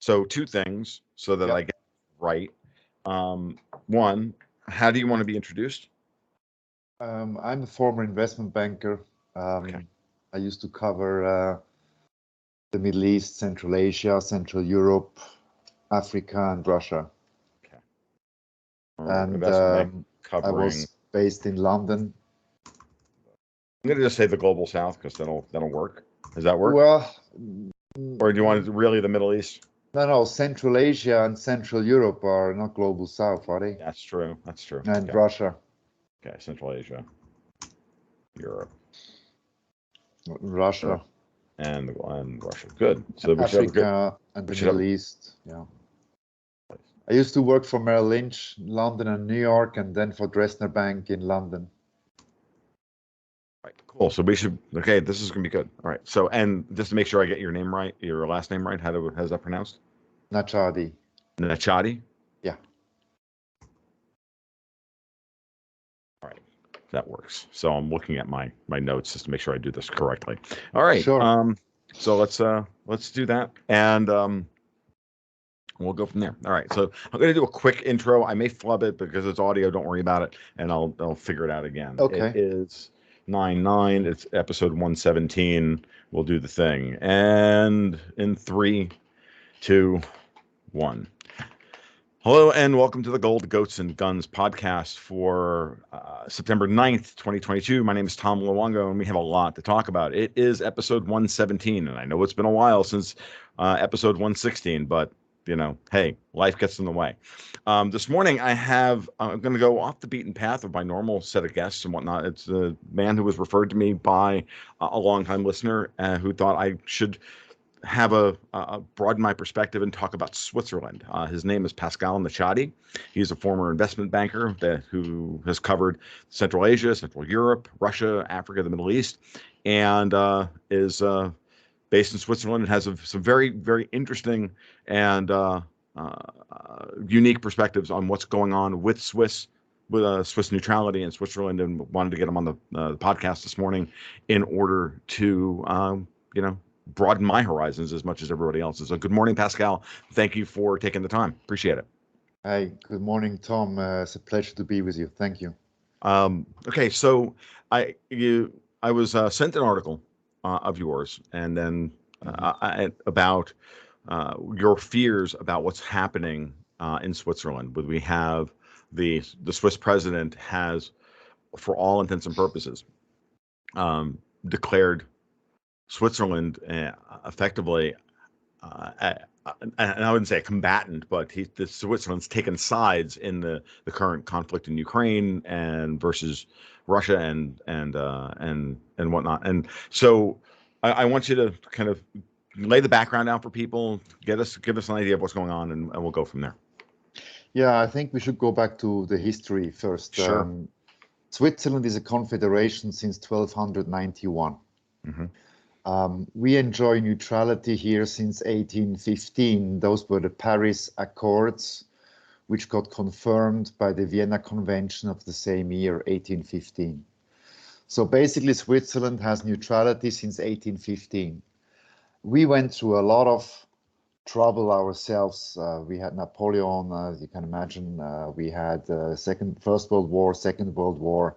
So two things so that I Yep. get it right. One, how do you want to be introduced? I'm a former investment banker. Okay. I used to cover the Middle East, Central Asia, Central Europe, Africa, and Russia. Okay. And Investment bank I covering. was based in London. I'm going to just say the global south because that'll work. Does that work? Well, Or do you want it really the Middle East? no, Central Asia and Central Europe are not global south, are they? That's true. That's true. And Okay. Russia. Okay. Central Asia, Europe, Russia, and Russia. Good. So we should have a good. Africa, and the should have Middle East. Yeah. I used to work for Merrill Lynch, London and New York, and then for Dresdner Bank in London. Right. Cool. So we should. Okay. This is gonna be good. All right. So and just to make sure I get your name right, your last name right. How's that pronounced? Nachadi. Nachadi. Yeah. All right. That works. So I'm looking at my notes just to make sure I do this correctly. All right. Sure. So let's do that, and we'll go from there. All right. So I'm going to do a quick intro. I may flub it because it's audio. Don't worry about it, and I'll figure it out again. Okay. It is 9/9. It's episode 117. We'll do the thing, and in 3, 2, 1. Hello and welcome to the Gold, Goats, and Guns podcast for September 9th, 2022. My name is Tom Luongo, and we have a lot to talk about. It is episode 117, and I know it's been a while since episode 116, but, you know, hey, life gets in the way. This morning, I'm going to go off the beaten path of my normal set of guests and whatnot. It's a man who was referred to me by a longtime listener who thought I should have broaden my perspective and talk about Switzerland. His name is Pascal Nachadi. He's a former investment banker who has covered Central Asia, Central Europe, Russia, Africa, the Middle East, and is based in Switzerland and has some very, very interesting and unique perspectives on what's going on with Swiss neutrality in Switzerland, and wanted to get him on the podcast this morning in order to broaden my horizons as much as everybody else's. So good morning, Pascal. Thank you for taking the time. Appreciate it. Hey, good morning, Tom. It's a pleasure to be with you. Thank you. Okay, so I was sent an article of yours, and then about your fears about what's happening in Switzerland. We have the Swiss president has, for all intents and purposes, declared Switzerland effectively, and I wouldn't say a combatant, but Switzerland's taken sides in the current conflict in Ukraine and versus Russia and whatnot. And so I want you to kind of lay the background out for people, give us an idea of what's going on, and we'll go from there. Yeah, I think we should go back to the history first. Sure. Switzerland is a confederation since 1291. Mm-hmm. We enjoy neutrality here since 1815. Those were the Paris Accords, which got confirmed by the Vienna Convention of the same year, 1815. So basically, Switzerland has neutrality since 1815. We went through a lot of trouble ourselves. We had Napoleon, as you can imagine. We had First World War, Second World War.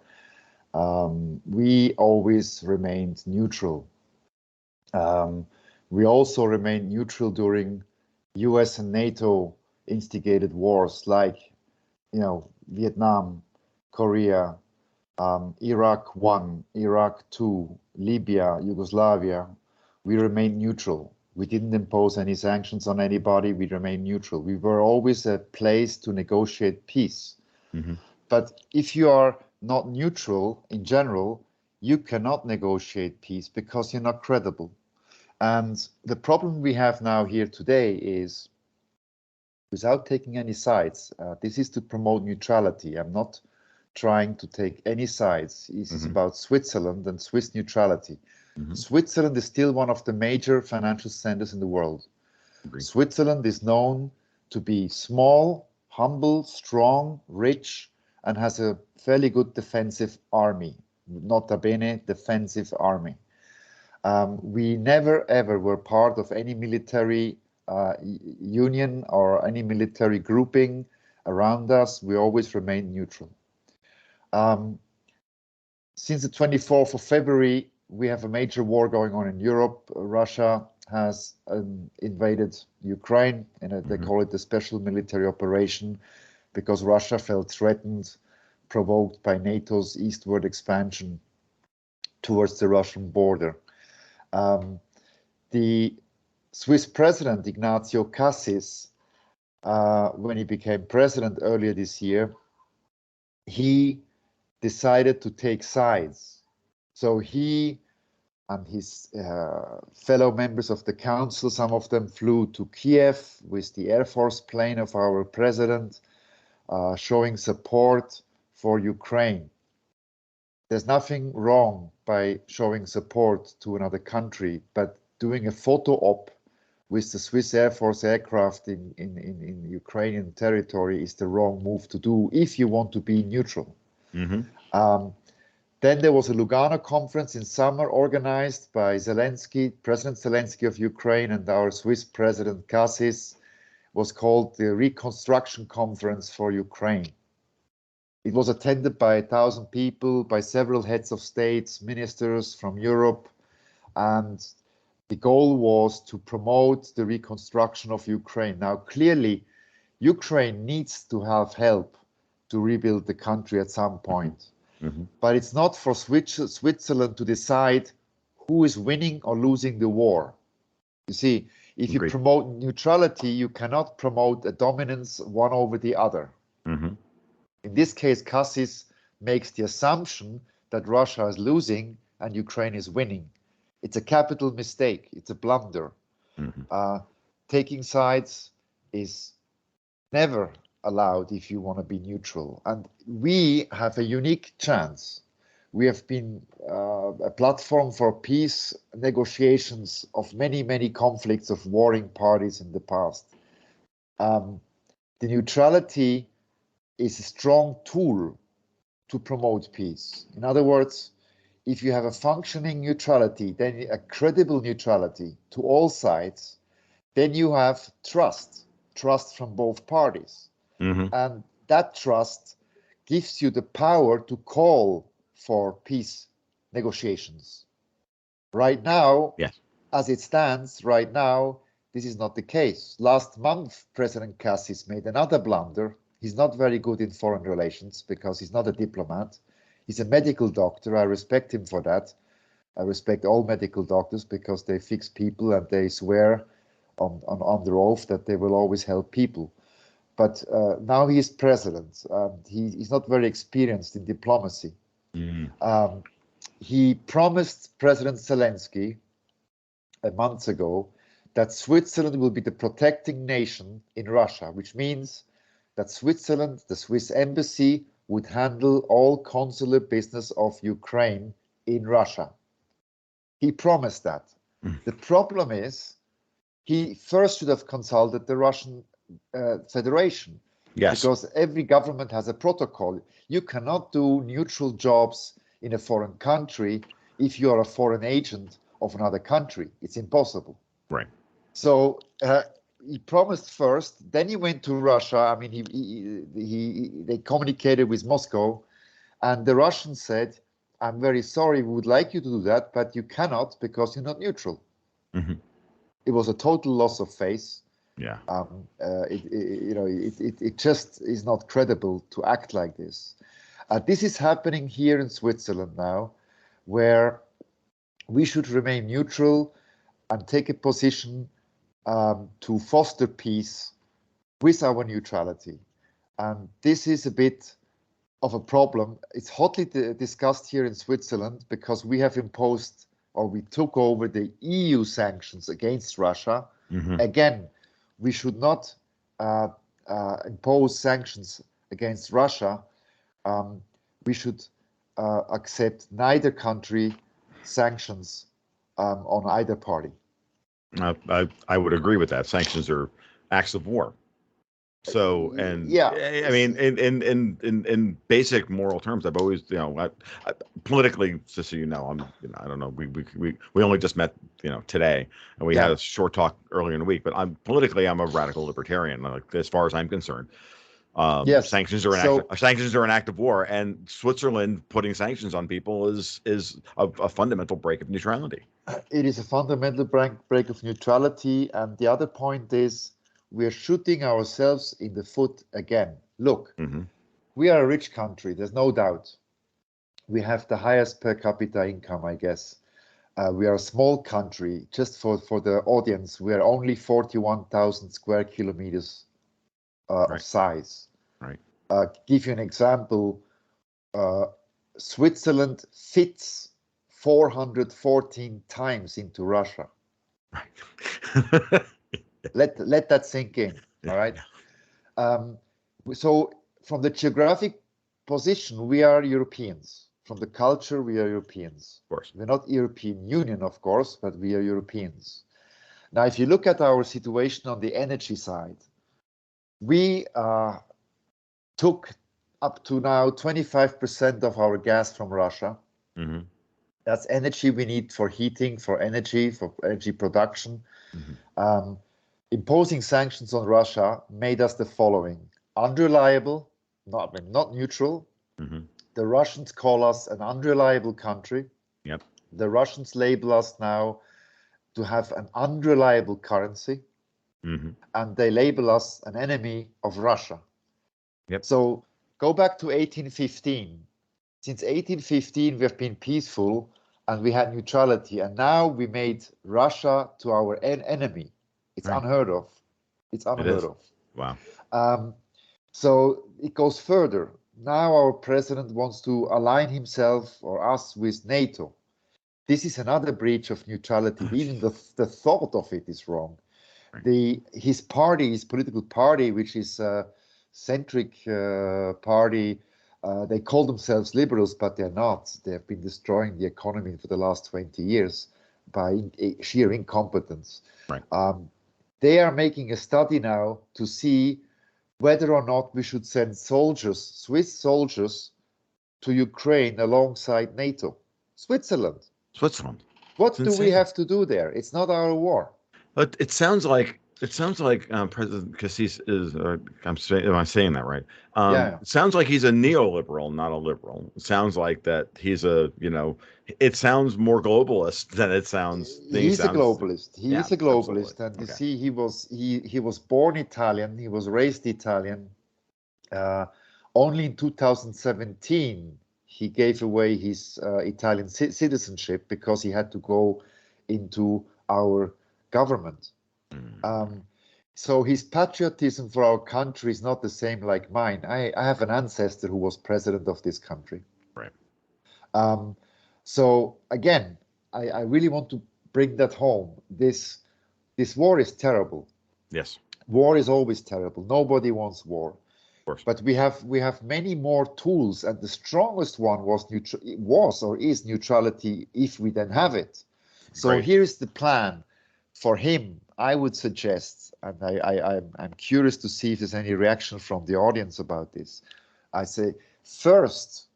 We always remained neutral. We also remained neutral during US and NATO instigated wars like, Vietnam, Korea, Iraq 1, Iraq 2, Libya, Yugoslavia. We remained neutral. We didn't impose any sanctions on anybody. We remained neutral. We were always a place to negotiate peace. Mm-hmm. But if you are not neutral in general, you cannot negotiate peace because you're not credible. And the problem we have now here today is, without taking any sides, this is to promote neutrality. I'm not trying to take any sides. This is about Switzerland and Swiss neutrality. Mm-hmm. Switzerland is still one of the major financial centers in the world. Agreed. Switzerland is known to be small, humble, strong, rich, and has a fairly good defensive army. Nota bene, defensive army. We never ever were part of any military union or any military grouping around us, we always remain neutral. Since the 24th of February, we have a major war going on in Europe. Russia has invaded Ukraine, and they call it the special military operation because Russia felt threatened, provoked by NATO's eastward expansion towards the Russian border. The Swiss president, Ignazio Cassis, when he became president earlier this year, he decided to take sides. So he and his fellow members of the council, some of them flew to Kiev with the Air Force plane of our president, showing support for Ukraine. There's nothing wrong by showing support to another country, but doing a photo op with the Swiss Air Force aircraft in Ukrainian territory is the wrong move to do if you want to be neutral. Then there was a Lugano conference in summer organized by Zelensky, President Zelensky of Ukraine, and our Swiss President Cassis. Was called the Reconstruction Conference for Ukraine. It was attended by 1,000 people, by several heads of states, ministers from Europe, and the goal was to promote the reconstruction of Ukraine. Now, clearly, Ukraine needs to have help to rebuild the country at some point. But it's not for Switzerland to decide who is winning or losing the war. You see, if you promote neutrality, you cannot promote a dominance one over the other. In this case, Cassis makes the assumption that Russia is losing and Ukraine is winning. It's a capital mistake. It's a blunder. Taking sides is never allowed if you want to be neutral. And we have a unique chance. We have been a platform for peace negotiations of many, many conflicts of warring parties in the past. The neutrality is a strong tool to promote peace. In other words, if you have a functioning neutrality, then a credible neutrality to all sides, then you have trust from both parties. And that trust gives you the power to call for peace negotiations. Right now, as it stands right now, this is not the case. Last month, President Cassis made another blunder. He's not very good in foreign relations because he's not a diplomat. He's a medical doctor. I respect him for that. I respect all medical doctors because they fix people and they swear on their oath that they will always help people. But now he is president. He's not very experienced in diplomacy. He promised President Zelensky a month ago that Switzerland will be the protecting nation in Russia, which means that Switzerland, the Swiss embassy, would handle all consular business of Ukraine in Russia. He promised that. The problem is he first should have consulted the Russian Federation. Because every government has a protocol. You cannot do neutral jobs in a foreign country if you are a foreign agent of another country. It's impossible. So he promised first, then he went to Russia. I mean, they communicated with Moscow, and the Russians said, "I'm very sorry, we would like you to do that, but you cannot because you're not neutral." It was a total loss of face. It just is not credible to act like this. This is happening here in Switzerland now, where we should remain neutral and take a position to foster peace with our neutrality. And this is a bit of a problem. It's hotly discussed here in Switzerland because we have imposed, or we took over the EU sanctions against Russia. Again, we should not impose sanctions against Russia. We should accept neither country sanctions on either party. I would agree with that. Sanctions are acts of war. So, and Yeah, I mean, in basic moral terms, I've always, politically, just so you know, I don't know, we only just met, today, and we had yeah, a short talk earlier in the week. But I'm a radical libertarian, like, as far as I'm concerned. yes. Sanctions are an act of war, and Switzerland putting sanctions on people is a fundamental break of neutrality. It is a fundamental break of neutrality. And the other point is we're shooting ourselves in the foot again. Look, we are a rich country, there's no doubt. We have the highest per capita income, I guess. We are a small country. Just for the audience, we are only 41,000 square kilometers of size. Right. Give you an example. Switzerland fits 414 times into Russia. Right. Let that sink in. All right. So from the geographic position, we are Europeans. From the culture, we are Europeans. Of course. We're not European Union, of course, but we are Europeans. Now, if you look at our situation on the energy side, we took up to now 25% of our gas from Russia. That's energy we need for heating, for energy production. Imposing sanctions on Russia made us the following: unreliable, not neutral. The Russians call us an unreliable country. Yep. The Russians label us now to have an unreliable currency. And they label us an enemy of Russia. Yep. So go back to 1815. Since 1815, we have been peaceful and we had neutrality. And now we made Russia to our enemy. It's unheard of. It's unheard of. Wow. So it goes further. Now our president wants to align himself or us with NATO. This is another breach of neutrality. Even the thought of it is wrong. His political party, which is a centric party, they call themselves liberals, but they're not. They have been destroying the economy for the last 20 years by sheer incompetence. They are making a study now to see whether or not we should send soldiers, Swiss soldiers, to Ukraine alongside NATO. Switzerland. What do we have to do there? It's not our war. But it sounds like President Cassis is. Am I saying that right? Yeah. It sounds like he's a neoliberal, not a liberal. It sounds like that he's a. It sounds more globalist than it sounds. He's a globalist. He is a globalist, absolutely. and you see, he was born Italian. He was raised Italian. Only in 2017 he gave away his Italian citizenship because he had to go into our government. So his patriotism for our country is not the same like mine. I have an ancestor who was president of this country. So again, I really want to bring that home. This war is terrible. Yes. War is always terrible. Nobody wants war. Of course. But we have many more tools, and the strongest one was or is neutrality if we then have it. So here's the plan for him. I would suggest, and I'm curious to see if there's any reaction from the audience about this. I say, first,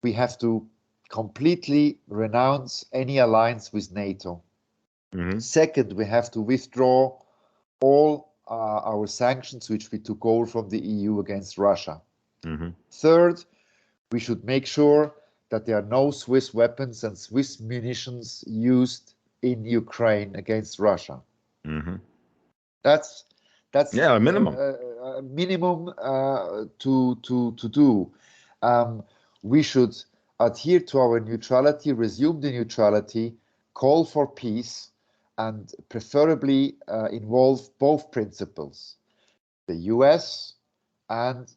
we have to completely renounce any alliance with NATO. Second, we have to withdraw all our sanctions, which we took over from the EU against Russia. Third, we should make sure that there are no Swiss weapons and Swiss munitions used in Ukraine against Russia. That's a minimum. A minimum to do. We should adhere to our neutrality, resume the neutrality, call for peace, and preferably involve both principles, the US and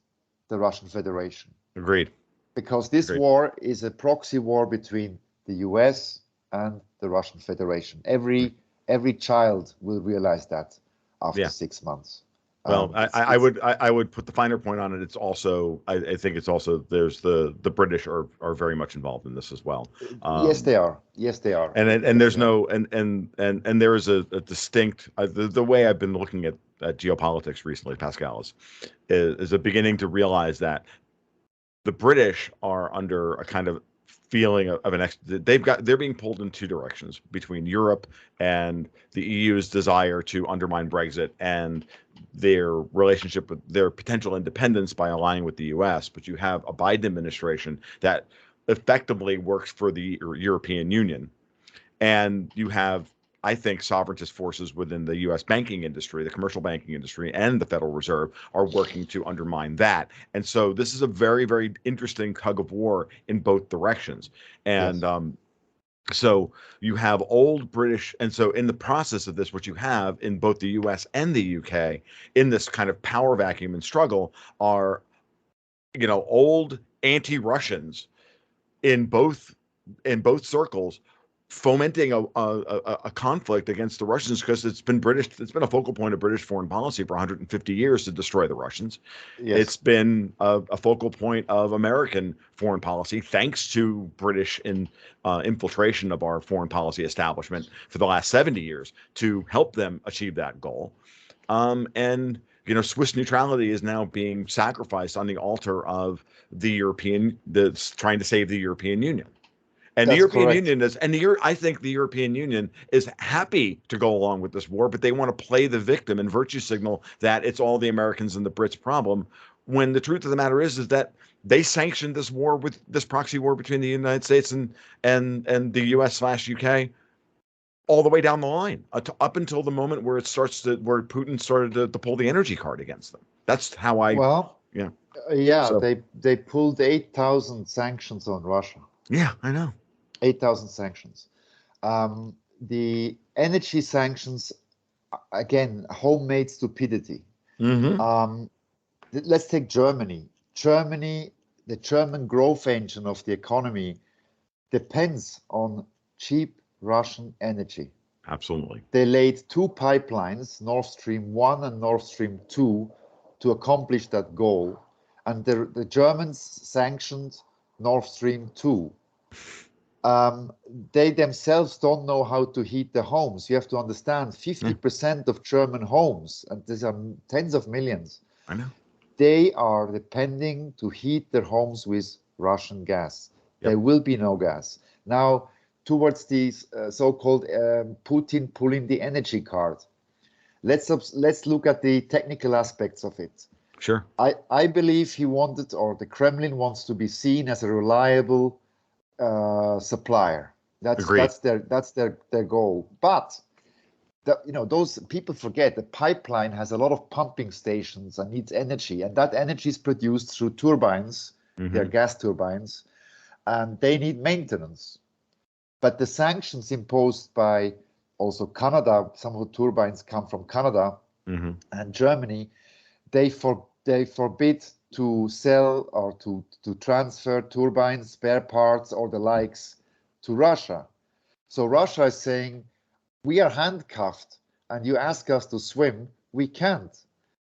the Russian Federation. Agreed. Because this war is a proxy war between the US and the Russian Federation. Every child will realize that after 6 months. Well, I would put the finer point on it. It's also I think it's also there's the British are very much involved in this as well. Yes, they are. Yes, they are. And there's no and there is a distinct the way I've been looking at geopolitics recently, Pascal, is a beginning to realize that the British are under a kind of feeling of they're being pulled in two directions between Europe and the EU's desire to undermine Brexit and their relationship with their potential independence by aligning with the US. But you have a Biden administration that effectively works for the European Union. And you have, I think, sovereigntist forces within the U.S. banking industry, the commercial banking industry, and the Federal Reserve are working to undermine that. And so this is a very, very interesting tug of war in both directions. And so you have old British, and so in the process of this, what you have in both the U.S. and the U.K. in this kind of power vacuum and struggle are, old anti-Russians in both circles fomenting a conflict against the Russians because it's been a focal point of British foreign policy for 150 years to destroy the Russians. Yes. It's been a focal point of American foreign policy thanks to British infiltration of our foreign policy establishment for the last 70 years to help them achieve that goal. And Swiss neutrality is now being sacrificed on the altar of trying to save the European Union. And That's the European correct. Union I think the European Union is happy to go along with this war, but they want to play the victim and virtue signal that it's all the Americans and the Brits' problem. When the truth of the matter is that they sanctioned this war with this proxy war between the United States and the US/UK all the way down the line up until the moment where where Putin started to pull the energy card against them. That's how they pulled 8,000 sanctions on Russia. Yeah, I know. 8,000 sanctions. The energy sanctions, again, homemade stupidity. Mm-hmm. Let's take Germany. The German growth engine of the economy depends on cheap Russian energy. Absolutely. They laid two pipelines, Nord Stream 1 and Nord Stream 2, to accomplish that goal. And the Germans sanctioned Nord Stream 2. They themselves don't know how to heat their homes. You have to understand 50% of German homes, and these are tens of millions, I know, they are depending to heat their homes with Russian gas. Yep. There will be no gas. Now, towards these so-called Putin pulling the energy card, let's look at the technical aspects of it. Sure. I believe he wanted, or the Kremlin wants to be seen as a reliable supplier. That's their goal. But those people forget the pipeline has a lot of pumping stations and needs energy, and that energy is produced through turbines. Mm-hmm. They're gas turbines, and they need maintenance. But the sanctions imposed by also Canada, some of the turbines come from Canada and Germany, they forbid to sell or to transfer turbines, spare parts, or the likes to Russia. So Russia is saying, we are handcuffed and you ask us to swim, we can't.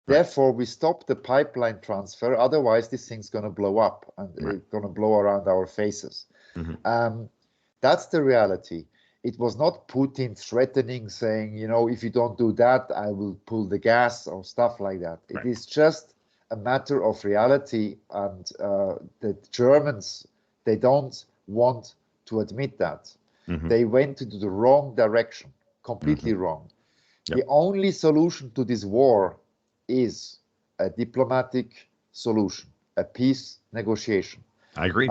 Right. Therefore, we stop the pipeline transfer. Otherwise, this thing's going to blow up and it's going to blow around our faces. Mm-hmm. That's the reality. It was not Putin threatening, saying, if you don't do that, I will pull the gas or stuff like that. Right. It is just a matter of reality. And the Germans, they don't want to admit that. Mm-hmm. They went into the wrong direction, completely wrong. Yep. The only solution to this war is a diplomatic solution, a peace negotiation. I agree.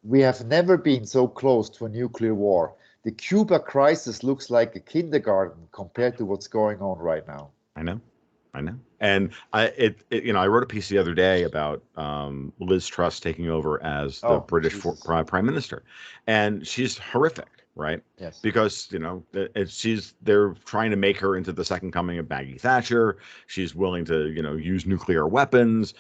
We have never been so close to a nuclear war. The Cuba crisis looks like a kindergarten compared to what's going on right now. I know. And I wrote a piece the other day about Liz Truss taking over as the British Prime Minister, and she's horrific, right? Yes. Because they're trying to make her into the second coming of Maggie Thatcher. She's willing to use nuclear weapons.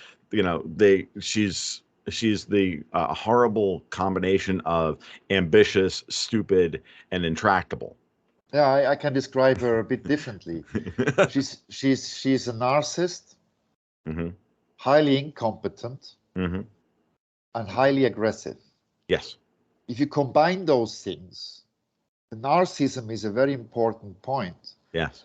She's the horrible combination of ambitious, stupid, and intractable. Yeah, I can describe her a bit differently. She's a narcissist. Mm-hmm. highly incompetent, Mm-hmm. and highly aggressive. Yes. If you combine those things, the narcissism is a very important point Yes.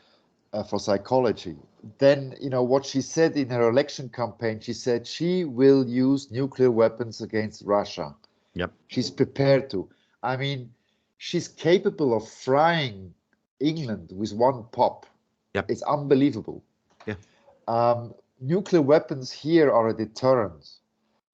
for psychology. Then, what she said in her election campaign, she said she will use nuclear weapons against Russia. Yep. She's prepared to. I mean, she's capable of frying England with one pop. Yep. It's unbelievable. Yeah. Nuclear weapons here are a deterrent.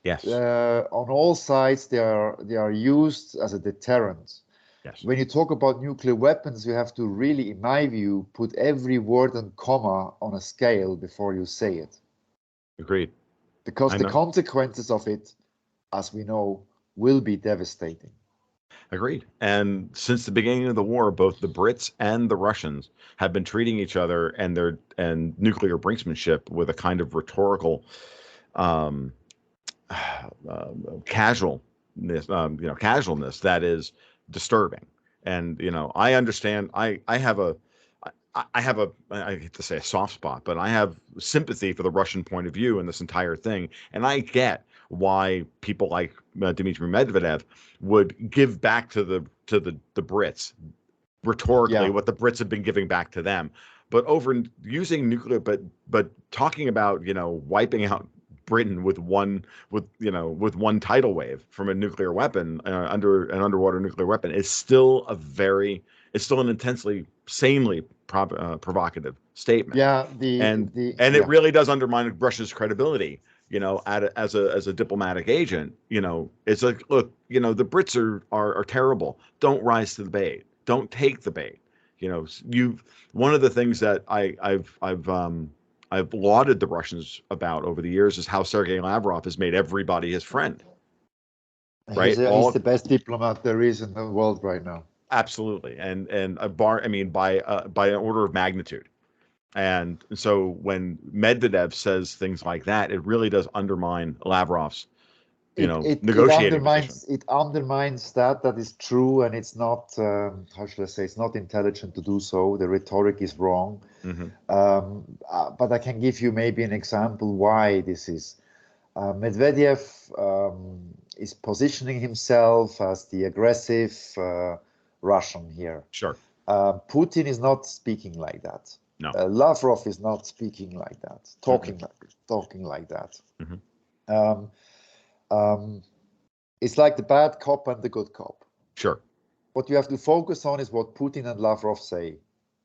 Yes. On all sides, they are used as a deterrent. Yes. When you talk about nuclear weapons, you have to really, in my view, put every word and comma on a scale before you say it. Agreed. Because I the know. consequences of it, as we know, will be devastating. Agreed. And since the beginning of the war, both the Brits and the Russians have been treating each other and nuclear brinksmanship with a kind of rhetorical um, casualness that is disturbing. And I understand. I have a I hate to say a soft spot, but I have sympathy for the Russian point of view in this entire thing, and I get why people like Dmitry Medvedev would give back to the Brits rhetorically what the Brits have been giving back to them. But over using nuclear, but talking about wiping out Britain with one tidal wave from a nuclear weapon under an underwater nuclear weapon is still it's still an intensely sanely provocative statement. Yeah, and it really does undermine Russia's credibility as a diplomatic agent. It's like, look, the Brits are terrible. Don't rise to the bait. Don't take the bait. One of the things that I've lauded the Russians about over the years is how Sergei Lavrov has made everybody his friend. Right? He's the best diplomat there is in the world right now. Absolutely, and by an order of magnitude. And so when Medvedev says things like that, it really does undermine Lavrov's negotiating position. It undermines that is true, and it's not how should I say, it's not intelligent to do so. The rhetoric is wrong. Mm-hmm. But I can give you maybe an example why this is. Medvedev is positioning himself as the aggressive Russian here. Sure. Putin is not speaking like that. No. Lavrov is not speaking like that, talking like that. Mm-hmm. It's like the bad cop and the good cop. Sure. What you have to focus on is what Putin and Lavrov say.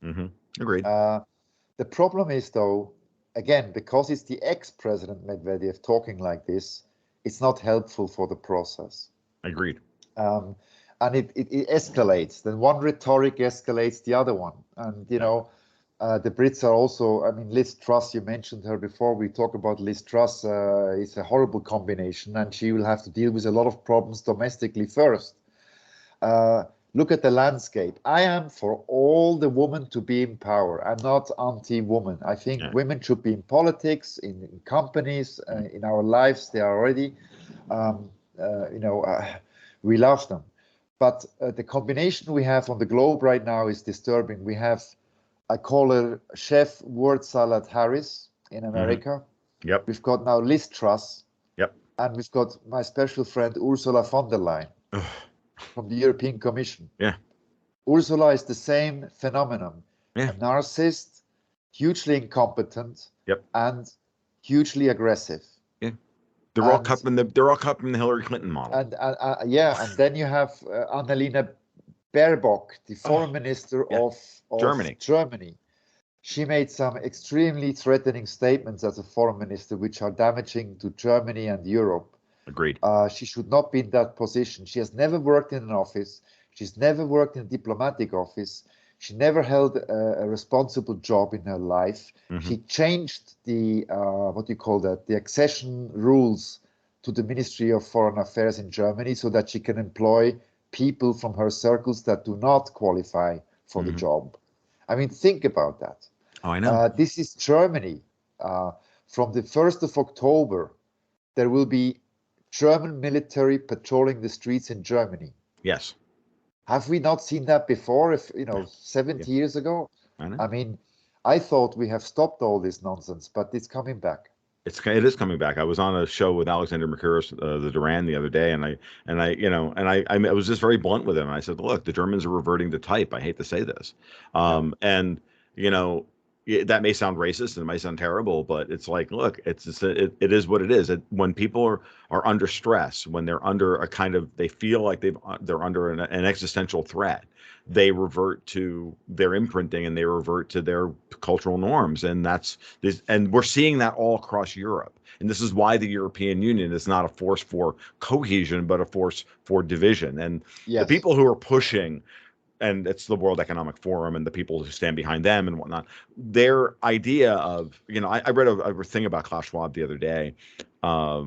Mm-hmm. Agreed. The problem is, though, again, because it's the ex-president Medvedev talking like this, it's not helpful for the process. Agreed. And it escalates. Then one rhetoric escalates the other one. And, the Brits are also, Liz Truss, you mentioned her before. We talk about Liz Truss. It's a horrible combination, and she will have to deal with a lot of problems domestically first. Look at the landscape. I am for all the women to be in power. I'm not anti-woman. I think women should be in politics, in companies, in our lives. They are already, we love them. But the combination we have on the globe right now is disturbing. We have, I call her Chef Word Salad Harris in America. Mm-hmm. Yep. We've got now Liz Truss. Yep. And we've got my special friend Ursula von der Leyen from the European Commission. Yeah. Ursula is the same phenomenon. Yeah. A narcissist, hugely incompetent, and hugely aggressive. Yeah. They're all cut from the Hillary Clinton model. And and then you have Annalena Baerbock, the foreign minister of Germany. She made some extremely threatening statements as a foreign minister, which are damaging to Germany and Europe. Agreed. She should not be in that position. She has never worked in an office. She's never worked in a diplomatic office. She never held a responsible job in her life. Mm-hmm. She changed the, the accession rules to the Ministry of Foreign Affairs in Germany so that she can employ people from her circles that do not qualify for the job. Think about that. Oh, I know. This is Germany. From the 1st of October, there will be German military patrolling the streets in Germany. Yes. Have we not seen that before? 70 years ago? I know. I thought we have stopped all this nonsense, but it's coming back. It is coming back. I was on a show with Alexander Mercouris, the Duran, the other day, and I was just very blunt with him. I said, "Look, the Germans are reverting to type. I hate to say this, Yeah. and you know, that may sound racist and it might sound terrible, but it's like, look, it is what it is. When people are under stress, when they're under a kind of, they feel like they're under an existential threat, they revert to their imprinting and they revert to their cultural norms, and and we're seeing that all across Europe. And this is why the European Union is not a force for cohesion, but a force for division. And the Yes. people who are pushing, and it's the World Economic Forum and the people who stand behind them and whatnot, their idea of, I read a thing about Klaus Schwab the other day,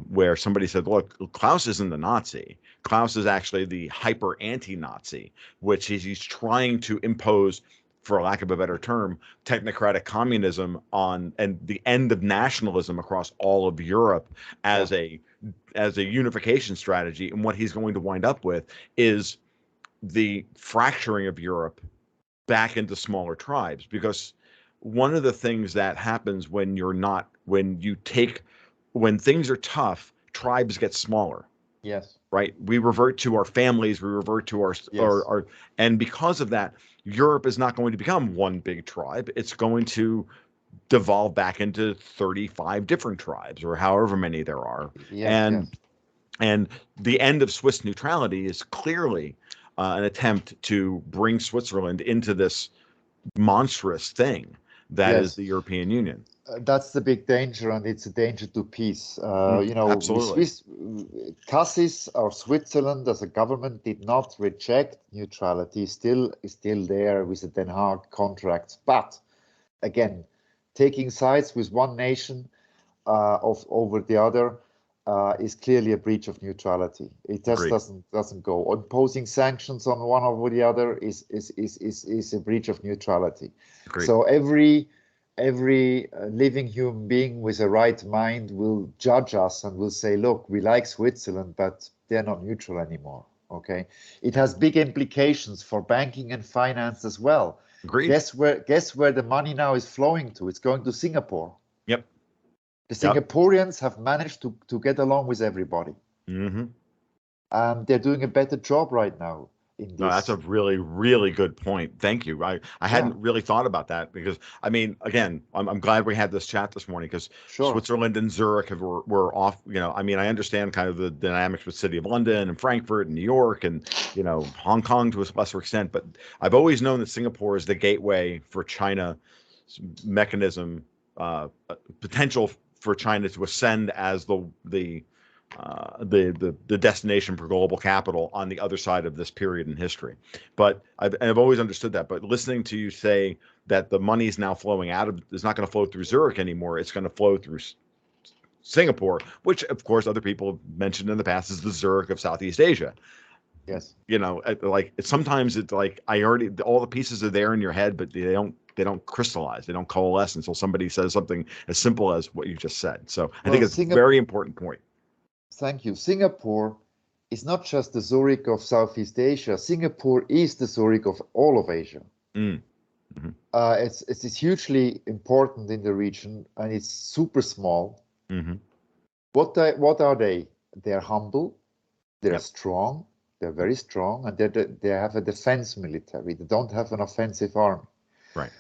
where somebody said, look, Klaus isn't the Nazi. Klaus is actually the hyper anti-Nazi, which he's trying to impose, for lack of a better term, technocratic communism on, and the end of nationalism across all of Europe as a unification strategy. And what he's going to wind up with is the fracturing of Europe back into smaller tribes, because one of the things that happens when things are tough, tribes get smaller. Yes. Right? We revert to our families, we revert to our, and because of that, Europe is not going to become one big tribe. It's going to devolve back into 35 different tribes, or however many there are. Yes. And the end of Swiss neutrality is clearly an attempt to bring Switzerland into this monstrous thing that is the European Union. That's the big danger, and it's a danger to peace. Absolutely. Cassis or Switzerland as a government did not reject neutrality. Is still there with the Den Haag contracts, but again, taking sides with one nation over the other is clearly a breach of neutrality. It just doesn't go. Imposing sanctions on one over the other is a breach of neutrality. Agreed. So every living human being with a right mind will judge us and will say, look, we like Switzerland, but they're not neutral anymore. Okay. It has big implications for banking and finance as well. Agreed. Guess where the money now is flowing to? It's going to Singapore. Yep. The Singaporeans have managed to get along with everybody. Mm-hmm. They're doing a better job right now. No, that's a really, really good point. Thank you. I hadn't really thought about that, because I mean, again, I'm glad we had this chat this morning, because Switzerland and Zurich were off. I mean, I understand kind of the dynamics with City of London and Frankfurt and New York and Hong Kong to a lesser extent, but I've always known that Singapore is the gateway for China mechanism, potential for China to ascend as the destination for global capital on the other side of this period in history. But I've always understood that. But listening to you say that the money is now flowing it's not going to flow through Zurich anymore. It's going to flow through Singapore, which of course other people have mentioned in the past is the Zurich of Southeast Asia. Yes. Like sometimes it's like all the pieces are there in your head, but they don't crystallize, they don't coalesce until somebody says something as simple as what you just said. So I think it's a very important point. Thank you. Singapore is not just the Zurich of Southeast Asia. Singapore is the Zurich of all of Asia. Mm-hmm. It's hugely important in the region, and it's super small. Mm-hmm. What are they? They're humble. They're strong. They're very strong, and they have a defense military. They don't have an offensive army. Right.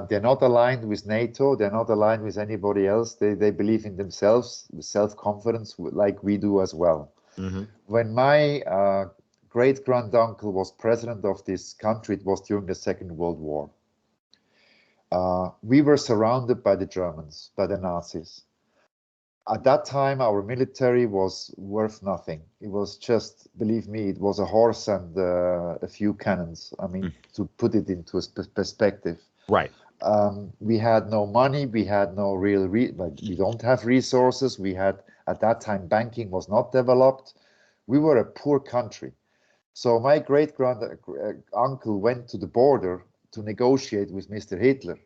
They're not aligned with NATO. They're not aligned with anybody else. They believe in themselves, with self-confidence, like we do as well. Mm-hmm. When my great-granduncle was president of this country, it was during the Second World War. We were surrounded by the Germans, by the Nazis. At that time, our military was worth nothing. It was just, believe me, it was a horse and a few cannons. I mean, to put it into a perspective. Right. We had no money. We had no real, we don't have resources. We had, at that time, banking was not developed. We were a poor country. So my great-uncle went to the border to negotiate with Mr. Hitler.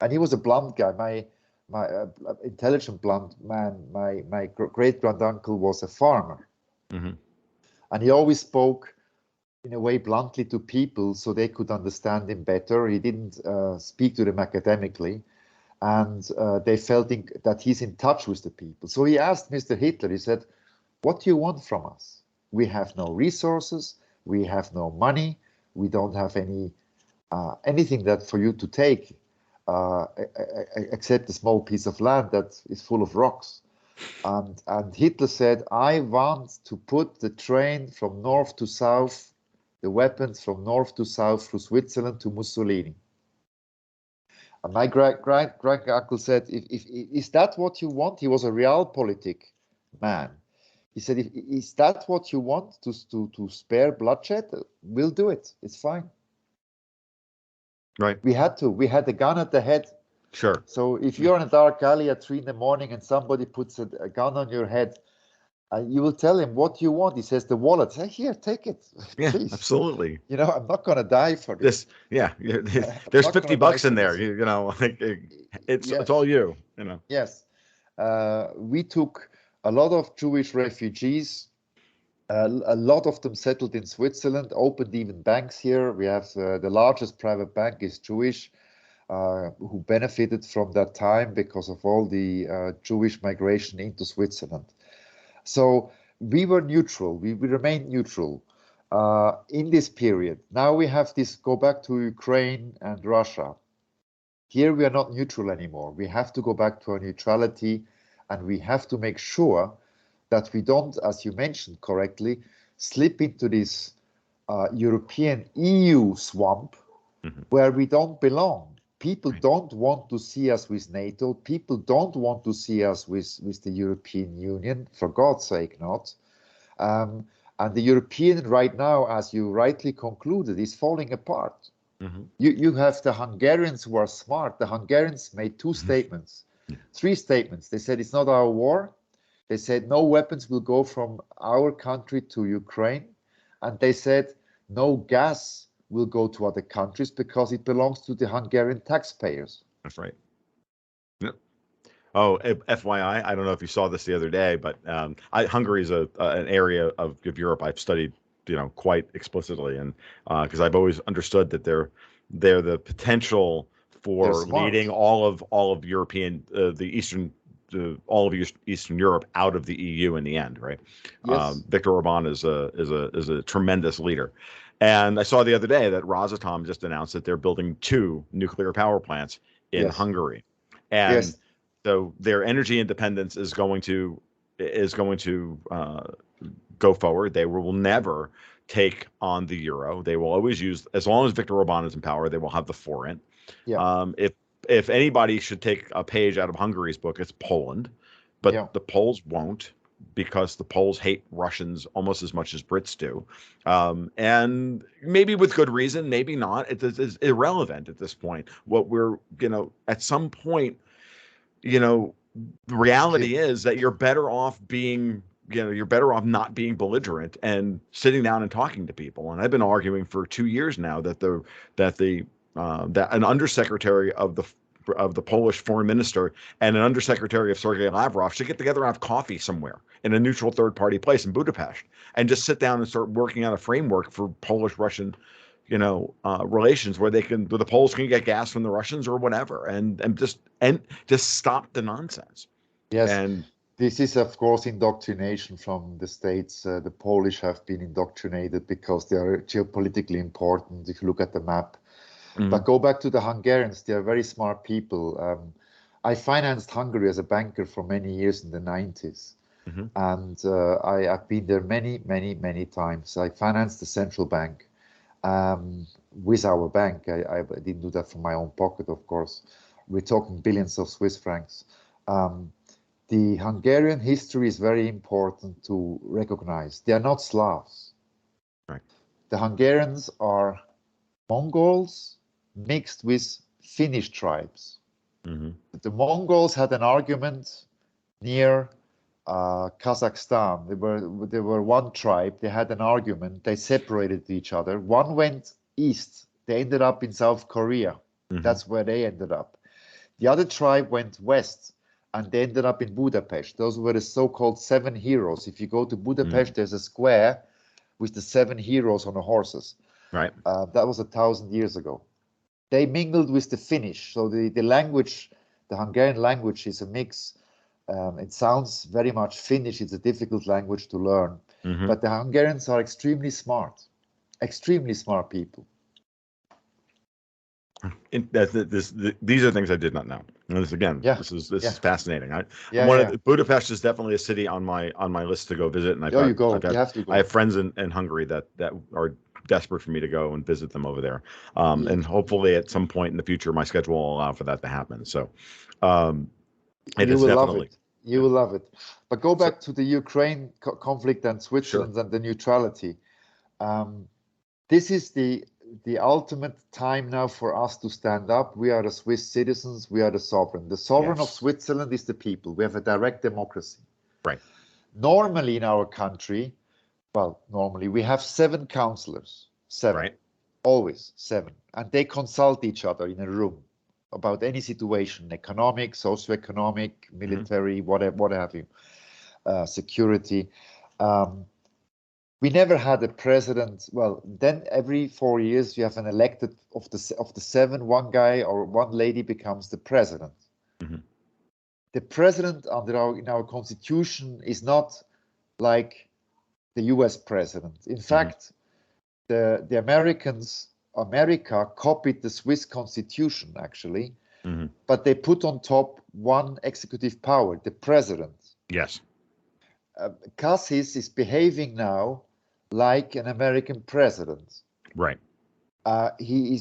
And he was a blunt guy, my intelligent blunt man. My great-granduncle was a farmer. Mm-hmm. And he always spoke in a way bluntly to people so they could understand him better. He didn't speak to them academically. and they felt that he's in touch with the people. So he asked Mr. Hitler, he said, what do you want from us? We have no resources, we have no money, we don't have anything that for you to take, except a small piece of land that is full of rocks. And Hitler said, I want to put the train from north to south, the weapons from north to south through Switzerland to Mussolini. And my great-uncle said, is that what you want? He was a realpolitik man. He said, is that what you want, to spare bloodshed? We'll do it. It's fine. Right. We had a gun at the head. Sure. So if you're in a dark alley at 3 in the morning and somebody puts a gun on your head, you will tell him what you want. He says the wallet. Say, here, take it. Yeah, please. Absolutely. You know, I'm not going to die for this. There's $50 in there. You know, it's all you. You know. Yes, we took a lot of Jewish refugees. A lot of them settled in Switzerland. Opened even banks here. We have the largest private bank is Jewish, who benefited from that time because of all the Jewish migration into Switzerland. So we were neutral. We remained neutral in this period. Now we have this, go back to Ukraine and Russia. Here we are not neutral anymore. We have to go back to our neutrality, and we have to make sure that we don't, as you mentioned correctly, slip into this European EU swamp where we don't belong. People don't want to see us with NATO. People don't want to see us with the European Union, for God's sake not. And the European right now, as you rightly concluded, is falling apart. You have the Hungarians who are smart. The Hungarians made three statements. They said it's not our war. They said no weapons will go from our country to Ukraine. And they said no gas will go to other countries because it belongs to the Hungarian taxpayers. That's right. Yep. Oh, FYI, I don't know if you saw this the other day, but Hungary is an area of Europe I've studied, quite explicitly, and because I've always understood that they're the potential for leading all of European, all of Eastern Europe out of the EU in the end, right? Yes. Viktor Orban is a tremendous leader. And I saw the other day that Rosatom just announced that they're building 2 nuclear power plants in Hungary, and so their energy independence is going to go forward. They will never take on the euro. They will always use, as long as Viktor Orban is in power, they will have the forint. Yeah. If anybody should take a page out of Hungary's book, it's Poland, but the Poles won't, because the Poles hate Russians almost as much as Brits do. And maybe with good reason, maybe not. It's irrelevant at this point. What we're, at some point, the reality is that you're better off being, you're better off not being belligerent and sitting down and talking to people. And I've been arguing for 2 years now that an undersecretary of the Polish foreign minister and an undersecretary of Sergei Lavrov should get together and have coffee somewhere in a neutral third-party place in Budapest and just sit down and start working on a framework for Polish-Russian, relations where the Poles can get gas from the Russians or whatever, and just stop the nonsense. Yes. And this is, of course, indoctrination from the States. The Polish have been indoctrinated because they are geopolitically important, if you look at the map. But go back to the Hungarians. They are very smart people. I financed Hungary as a banker for many years in the 90s. And I've been there many, many, many times. I financed the central bank with our bank. I didn't do that from my own pocket, of course. We're talking billions of Swiss francs. The Hungarian history is very important to recognize. They are not Slavs. Right. The Hungarians are Mongols mixed with Finnish tribes. The Mongols had an argument near Kazakhstan. They were one tribe. They had an argument. They separated each other. One went east. They ended up in South Korea. That's where they ended up. The other tribe went west, and they ended up in Budapest. Those were the so-called 7 heroes. If you go to Budapest, there's a square with the 7 heroes on the horses. Right. That was 1,000 years ago. They mingled with the Finnish, so the language The Hungarian language is a mix. It sounds very much Finnish. It's a difficult language to learn. But the Hungarians are extremely smart people. These are things I did not know. And this again, Yeah. this is fascinating. Budapest Budapest is definitely a city on my list to go visit, and you go. You have to go. I have friends in Hungary that are desperate for me to go and visit them over there. And hopefully at some point in the future, my schedule will allow for that to happen. So, you will love it. You will love it. But go back to the Ukraine conflict and Switzerland and the neutrality. This is the ultimate time now for us to stand up. We are the Swiss citizens. We are the sovereign. The sovereign of Switzerland is the people. We have a direct democracy. Right. Normally in our country, normally we have 7 councillors. 7. Right. Always 7. And they consult each other in a room about any situation, economic, socioeconomic, military, what have you, security. We never had a president. Well, then every 4 years you have an elected of the 7, one guy or one lady becomes the president. The president in our constitution is not like the US president. In fact, the America copied the Swiss constitution actually, but they put on top one executive power, the president. Yes. Cassis is behaving now like an American president. Right. He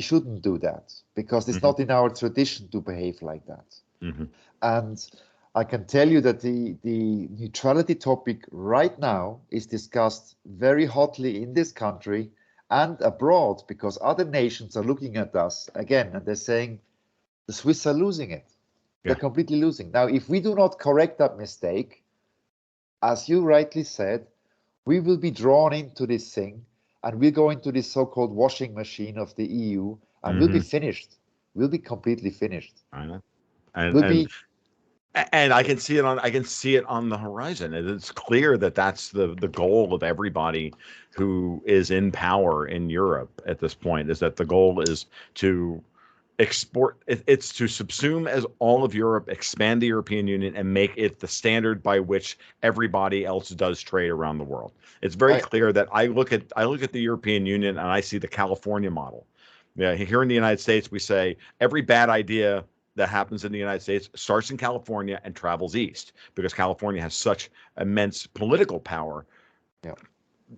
shouldn't do that because it's not in our tradition to behave like that. And I can tell you that the neutrality topic right now is discussed very hotly in this country and abroad, because other nations are looking at us again and they're saying the Swiss are losing it. They're completely losing. Now, if we do not correct that mistake, as you rightly said, we will be drawn into this thing and we'll go into this so-called washing machine of the EU and we'll be finished. We'll be completely finished. I know. And I can see it on the horizon. It's clear that that's the goal of everybody who is in power in Europe at this point, is that the goal is to it's to subsume as all of Europe, expand the European Union, and make it the standard by which everybody else does trade around the world. It's very clear that I look at the European Union and I see the California model. Yeah, here in the United States, we say every bad idea that happens in the United States starts in California and travels east, because California has such immense political power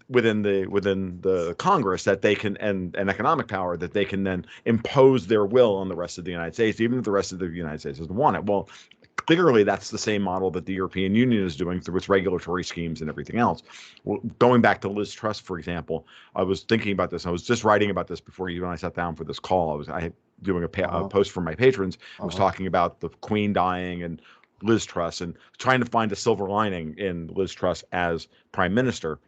within the Congress that they can, and economic power that they can then impose their will on the rest of the United States, even if the rest of the United States doesn't want it. Well, clearly that's the same model that the European Union is doing through its regulatory schemes and everything else. Well, going back to Liz Truss, for example, I was thinking about this. I was just writing about this before you and I sat down for this call. I doing a post for my patrons. I was talking about the Queen dying and Liz Truss and trying to find a silver lining in Liz Truss as prime minister,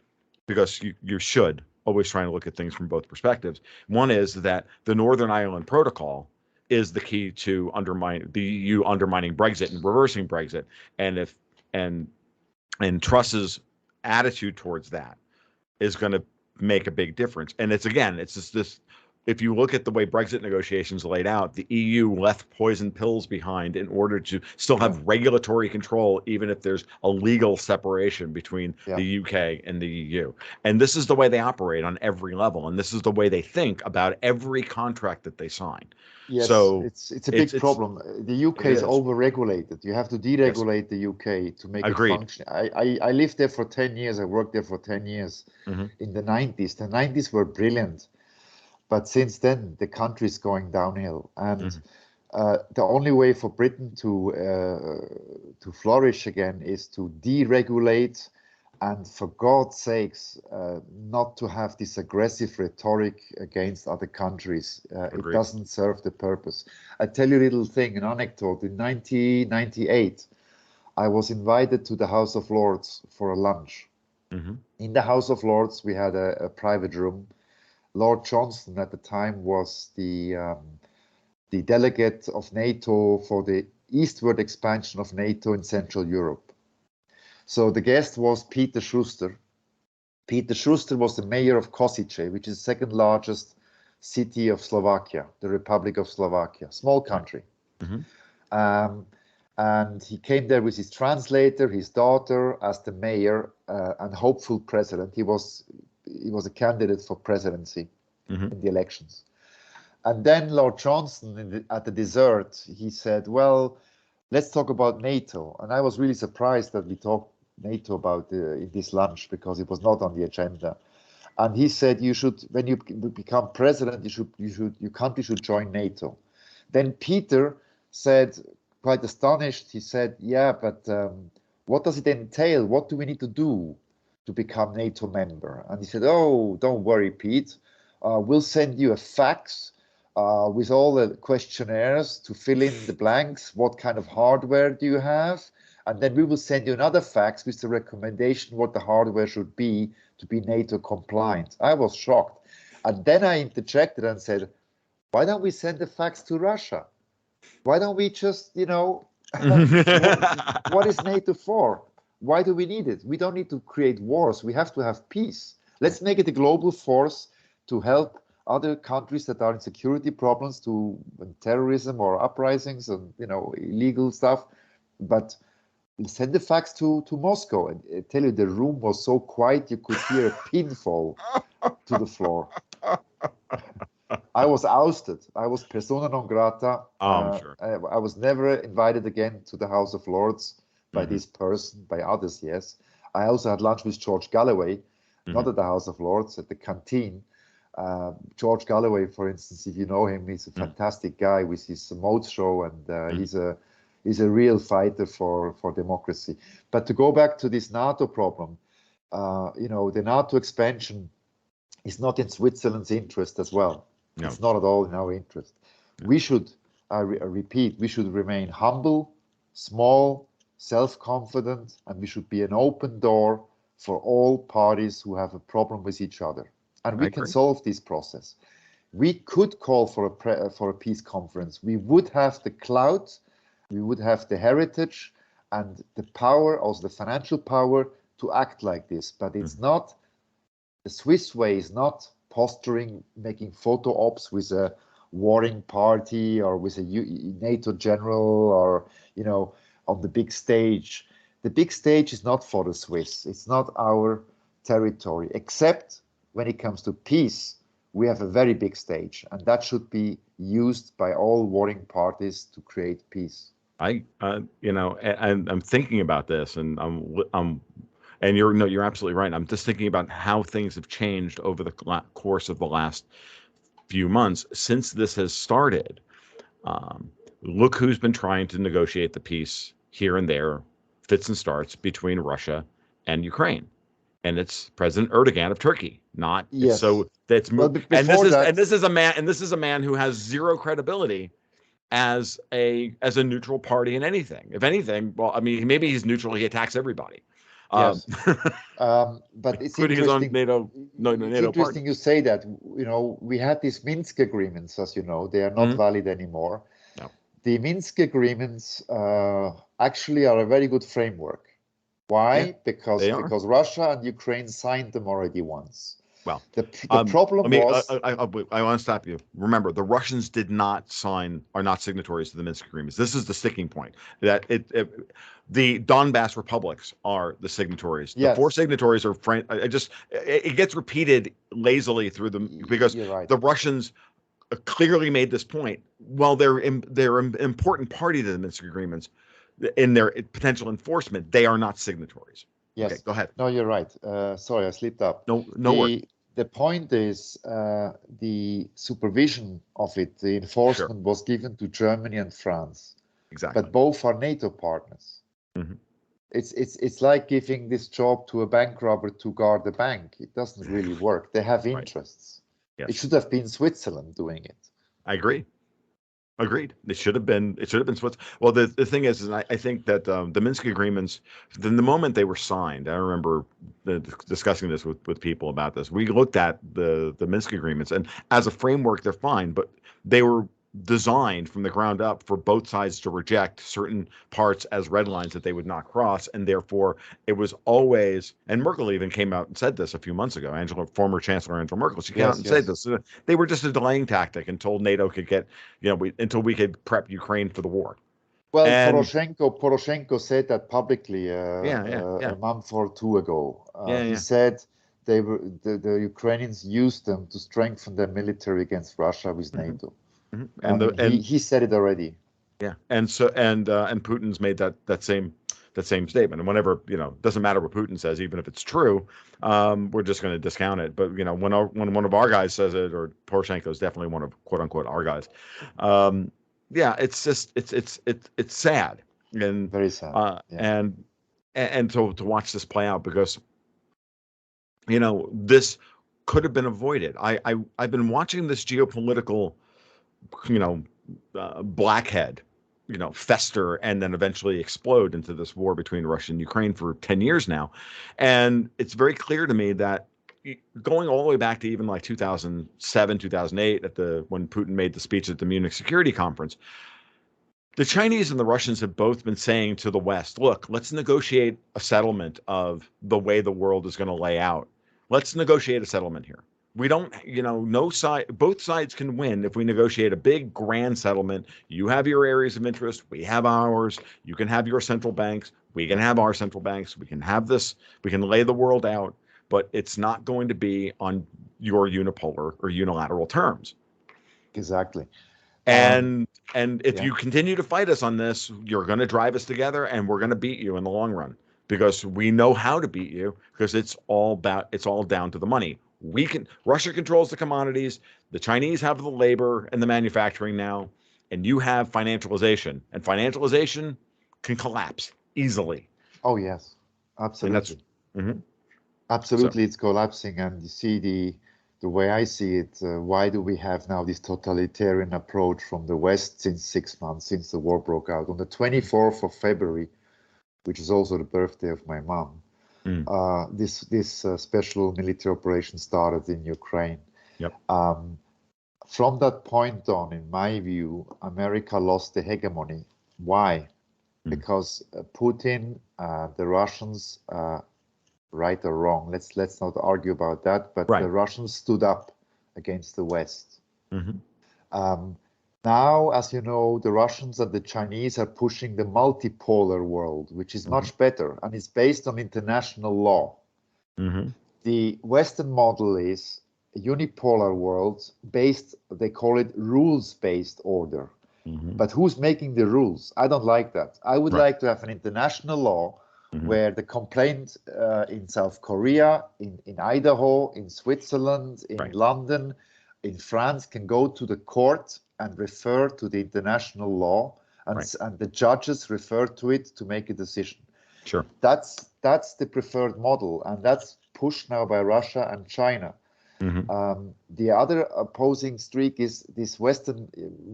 because you should always try to look at things from both perspectives. One is that the Northern Ireland Protocol is the key to the EU undermining Brexit and reversing Brexit, and Truss's attitude towards that is going to make a big difference. And it's just this. If you look at the way Brexit negotiations laid out, the EU left poison pills behind in order to still have regulatory control, even if there's a legal separation between the UK and the EU. And this is the way they operate on every level. And this is the way they think about every contract that they sign. Yes, so it's a big problem. The UK is over-regulated. You have to deregulate the UK to make it function. I lived there for 10 years. I worked there for 10 years in the 90s. The 90s were brilliant. But since then, the country is going downhill, and the only way for Britain to flourish again is to deregulate, and for God's sakes, not to have this aggressive rhetoric against other countries. It doesn't serve the purpose. I tell you a little thing, an anecdote. In 1998, I was invited to the House of Lords for a lunch. In the House of Lords, we had a private room. Lord Johnson at the time was the delegate of NATO for the eastward expansion of NATO in Central Europe. So the guest was Peter Schuster. Peter Schuster was the mayor of Košice, which is the second largest city of Slovakia, the Republic of Slovakia, small country. And he came there with his translator, his daughter, as the mayor and hopeful president. He was a candidate for presidency in the elections. And then Lord Johnson, at the dessert, he said, well, let's talk about NATO. And I was really surprised that we talked NATO about in this lunch, because it was not on the agenda. And he said, you should, when you become president, your country should join NATO. Then Peter said, quite astonished, he said, yeah, but what does it entail? What do we need to do to become NATO member? And he said, oh, don't worry, Pete. We'll send you a fax with all the questionnaires to fill in the blanks. What kind of hardware do you have? And then we will send you another fax with the recommendation what the hardware should be to be NATO compliant. I was shocked. And then I interjected and said, why don't we send the fax to Russia? Why don't we just, what is NATO for? Why do we need it? We don't need to create wars. We have to have peace. Let's make it a global force to help other countries that are in security problems, to terrorism or uprisings and illegal stuff. But send the fax to Moscow. And I tell you, the room was so quiet you could hear a pin fall to the floor. I was ousted. I was persona non grata. I'm sure. I was never invited again to the House of Lords by this person, by others, yes. I also had lunch with George Galloway, not at the House of Lords, at the canteen. George Galloway, for instance, if you know him, he's a fantastic guy with his Modes show, and he's a real fighter for democracy. But to go back to this NATO problem, the NATO expansion is not in Switzerland's interest as well. No. It's not at all in our interest. No. We should, I repeat, we should remain humble, small, self-confident, and we should be an open door for all parties who have a problem with each other. And we can solve this process. We could call for a peace conference. We would have the clout, we would have the heritage and the power, also the financial power, to act like this. But it's not, the Swiss way is not posturing, making photo ops with a warring party or with a NATO general or, on the big stage. The big stage is not for the Swiss. It's not our territory, except when it comes to peace. We have a very big stage, and that should be used by all warring parties to create peace. I'm thinking about this, and and you're absolutely right. I'm just thinking about how things have changed over the course of the last few months since this has started. Look who's been trying to negotiate the peace here and there, fits and starts between Russia and Ukraine, and it's President Erdogan of Turkey. Not yes. So that's and this is a man who has zero credibility as a neutral party in anything. If anything, well, I mean, maybe he's neutral. He attacks everybody. Yes. But it's including his own NATO interesting party. You say that. We had these Minsk agreements, as you know, they are not valid anymore. No. The Minsk agreements actually are a very good framework. Why? Yeah, because Russia and Ukraine signed them already once. Well, the problem was. I want to stop you. Remember, the Russians did not are not signatories to the Minsk agreements. This is the sticking point. That the Donbass republics are the signatories. Yes. The four signatories are it gets repeated lazily through them because the Russians clearly made this point. Well, they're an important party to the Minsk agreements in their potential enforcement. They are not signatories. Yes. Okay, go ahead. No, you're right. Sorry, I slipped up. No worries. The point is the supervision of it, the enforcement was given to Germany and France. Exactly. But both are NATO partners. Mm-hmm. It's like giving this job to a bank robber to guard the bank. It doesn't really work. They have interests. Yes. It should have been Switzerland doing it. I agree. Agreed. It should have been Switzerland. Well, the thing is I think that the Minsk agreements, the moment they were signed, I remember discussing this with people about this. We looked at the Minsk agreements, and as a framework, they're fine, but they were designed from the ground up for both sides to reject certain parts as red lines that they would not cross, and therefore it was always. And Merkel even came out and said this a few months ago. Former Chancellor Angela Merkel, she came out and said this. They were just a delaying tactic and told NATO could get, until we could prep Ukraine for the war. Well, And Poroshenko said that publicly a month or two ago. He said the Ukrainians used them to strengthen their military against Russia with NATO. He said it already. Yeah, and Putin's made that same statement. And whenever, doesn't matter what Putin says, even if it's true, we're just going to discount it. But when one of our guys says it, or Poroshenko is definitely one of quote unquote our guys, it's just it's sad, and very sad. And to watch this play out, because this could have been avoided. I've been watching this geopolitical blackhead fester and then eventually explode into this war between Russia and Ukraine for 10 years now. And it's very clear to me that going all the way back to even like 2007, 2008, when Putin made the speech at the Munich Security Conference, the Chinese and the Russians have both been saying to the West, look, let's negotiate a settlement of the way the world is going to lay out. Let's negotiate a settlement here. We don't, no side, both sides can win if we negotiate a big grand settlement. You have your areas of interest, we have ours. You can have your central banks, we can have our central banks. We can have this, we can lay the world out, but it's not going to be on your unipolar or unilateral terms. Exactly. And if you continue to fight us on this, you're going to drive us together, and we're going to beat you in the long run, because we know how to beat you, because it's all down to the money. Russia controls the commodities, the Chinese have the labor and the manufacturing now, and you have financialization, and financialization can collapse easily. Oh yes, absolutely. Absolutely, it's collapsing. And you see the way I see it, why do we have now this totalitarian approach from the West since 6 months, since the war broke out? On the 24th of February, which is also the birthday of my mom, this special military operation started in Ukraine. Yep. From that point on, in my view, America lost the hegemony. Why? Because Putin, the Russians, right or wrong, let's not argue about that, but the Russians stood up against the West. Now, as you know, the Russians and the Chinese are pushing the multipolar world, which is much better, and it's based on international law. The Western model is a unipolar world based, they call it rules-based order. But who's making the rules? I don't like that. I would like to have an international law where the complaint in South Korea, in Idaho, in Switzerland, in London, in France can go to the court and refer to the international law, and the judges refer to it to make a decision. Sure. That's the preferred model, and that's pushed now by Russia and China. The other opposing streak is this Western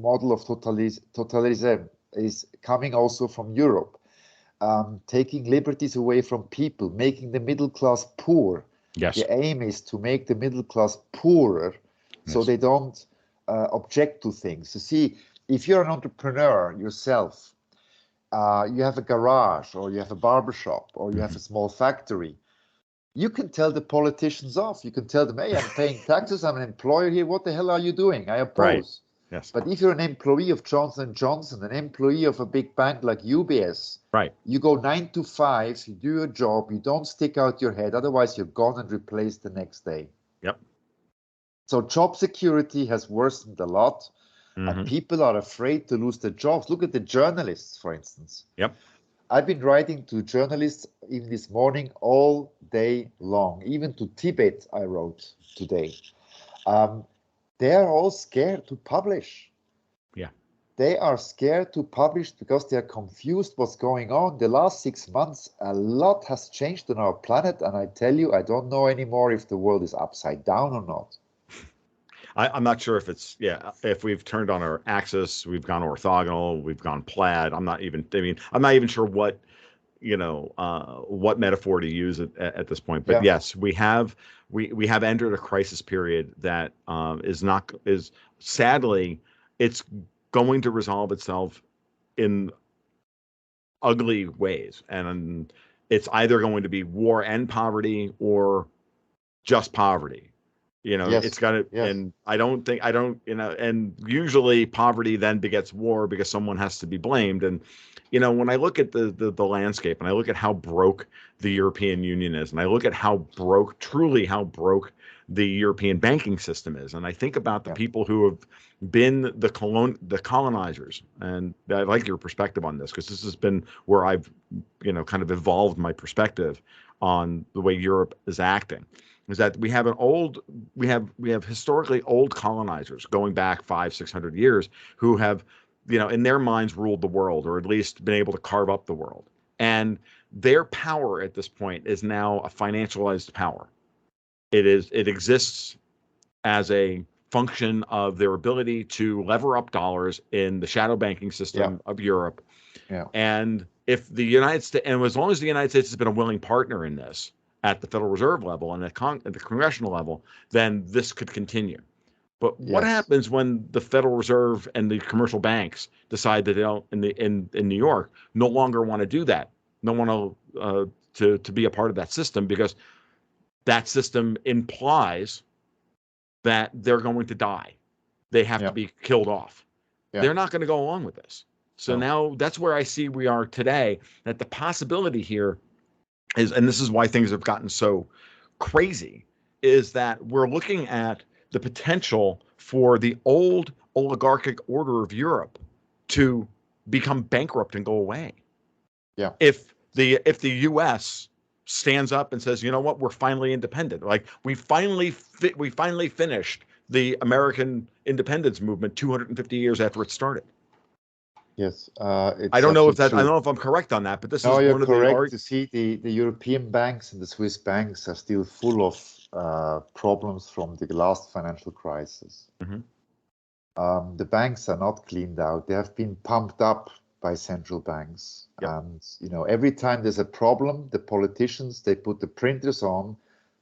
model of totalitarianism is coming also from Europe, taking liberties away from people, making the middle class poor. Yes. The aim is to make the middle class poorer, so they don't object to things. You see, if you're an entrepreneur yourself, you have a garage, or you have a barbershop, or you have a small factory, you can tell the politicians off. You can tell them, hey, I'm paying taxes, I'm an employer here, what the hell are you doing? I oppose. Yes. But if you're an employee of Johnson & Johnson, an employee of a big bank like UBS, you go 9 to 5, you do your job, you don't stick out your head, otherwise you're gone and replaced the next day. Yep. So job security has worsened a lot, and people are afraid to lose their jobs. Look at the journalists, for instance. Yep. I've been writing to journalists even this morning all day long. Even to Tibet I wrote today. They are all scared to publish. Yeah. They are scared to publish because they are confused what's going on. The last 6 months, a lot has changed on our planet, and I tell you, I don't know anymore if the world is upside down or not. I'm not sure if we've turned on our axis, we've gone orthogonal, we've gone plaid. I'm not even sure what metaphor to use at this point. But yes, we have entered a crisis period that is sadly, it's going to resolve itself in ugly ways. And it's either going to be war and poverty, or just poverty. Yes. It's got to, Yes. and I don't, and usually poverty then begets war because someone has to be blamed. And, when I look at the landscape and I look at how broke the European Union is, and I look at truly how broke the European banking system is, and I think about the Yeah. people who have been the colonizers, and I like your perspective on this because this has been where I've, kind of evolved my perspective on the way Europe is acting. Is that we have historically old colonizers going back 500-600 years who have, in their minds ruled the world, or at least been able to carve up the world. And their power at this point is now a financialized power. It exists as a function of their ability to lever up dollars in the shadow banking system of Europe. Yeah. And if the United States, and as long as the United States has been a willing partner in this at the Federal Reserve level and at the congressional level, then this could continue. But what happens when the Federal Reserve and the commercial banks decide that they don't, in New York, no longer want to do that, no want to be a part of that system, because that system implies that they're going to die. They have to be killed off. They're not going to go along with this. So now that's where I see we are today, that the possibility here is, and this is why things have gotten so crazy, is that we're looking at the potential for the old oligarchic order of Europe to become bankrupt and go away. Yeah. If the U.S. stands up and says, you know what, we're finally independent. Like we finally finished the American independence movement 250 years after it started. Yes. I don't know if I'm correct on that, but this is you're one of correct to see the European banks and the Swiss banks are still full of problems from the last financial crisis. Mm-hmm. The banks are not cleaned out. They have been pumped up by central banks. Yep. And, every time there's a problem, the politicians, they put the printers on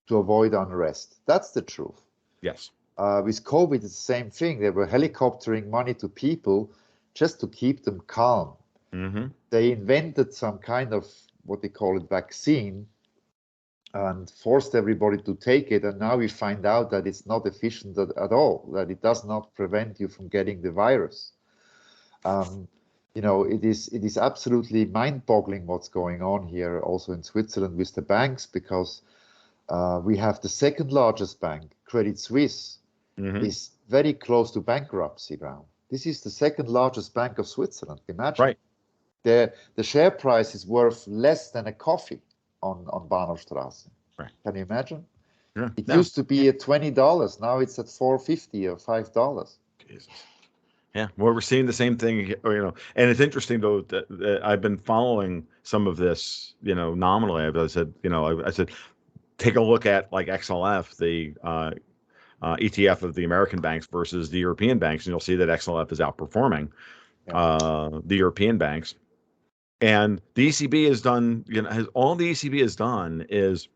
to avoid unrest. That's the truth. Yes. With COVID, it's the same thing. They were helicoptering money to people just to keep them calm. Mm-hmm. They invented some kind of what they call it vaccine and forced everybody to take it. And now we find out that it's not efficient at all, that it does not prevent you from getting the virus. It is absolutely mind-boggling what's going on here also in Switzerland with the banks, because we have the second largest bank, Credit Suisse, is very close to bankruptcy ground. This is the second largest bank of Switzerland. Imagine. Right. The share price is worth less than a coffee on Bahnhofstrasse. Right. Can you imagine? Yeah. It used to be at $20. Now it's at $4.50 or $5. Jesus. Yeah, well, we're seeing the same thing, and it's interesting though that I've been following some of this, nominally. I said, take a look at like XLF, the ETF of the American banks versus the European banks, and you'll see that XLF is outperforming the European banks. And the ECB has done, all the ECB has done is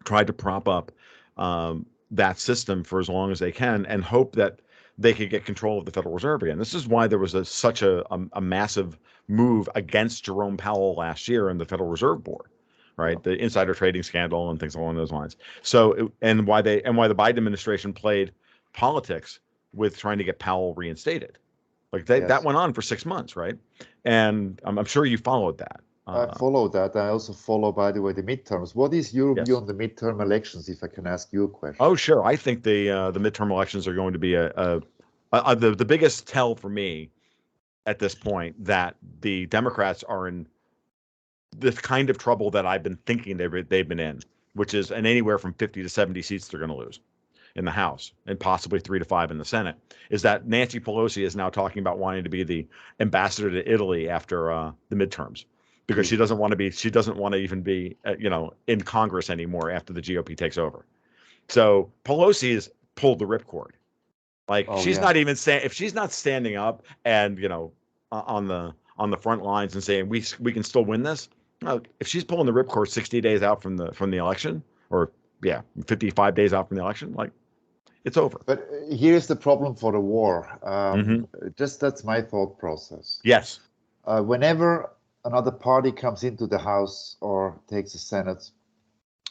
tried to prop up that system for as long as they can and hope that they could get control of the Federal Reserve again. This is why there was such a massive move against Jerome Powell last year in the Federal Reserve Board, right? The insider trading scandal and things along those lines. So, and why the Biden administration played politics with trying to get Powell reinstated. Like that went on for 6 months, right? And I'm sure you followed that. I follow that. I also follow, by the way, the midterms. What is your view on the midterm elections, if I can ask you a question? Oh, sure. I think the midterm elections are going to be the biggest tell for me at this point that the Democrats are in this kind of trouble that I've been thinking they've been in, which is anywhere from 50 to 70 seats they're going to lose in the House and possibly 3 to 5 in the Senate. Is that Nancy Pelosi is now talking about wanting to be the ambassador to Italy after the midterms, because she doesn't want to even be, in Congress anymore after the GOP takes over. So Pelosi has pulled the ripcord. Like she's not even if she's not standing up and, on the front lines and saying we can still win this. If she's pulling the ripcord 60 days out from the election, or 55 days out from the election, like it's over. But here's the problem for the war. Just that's my thought process. Yes. Whenever another party comes into the House or takes the Senate,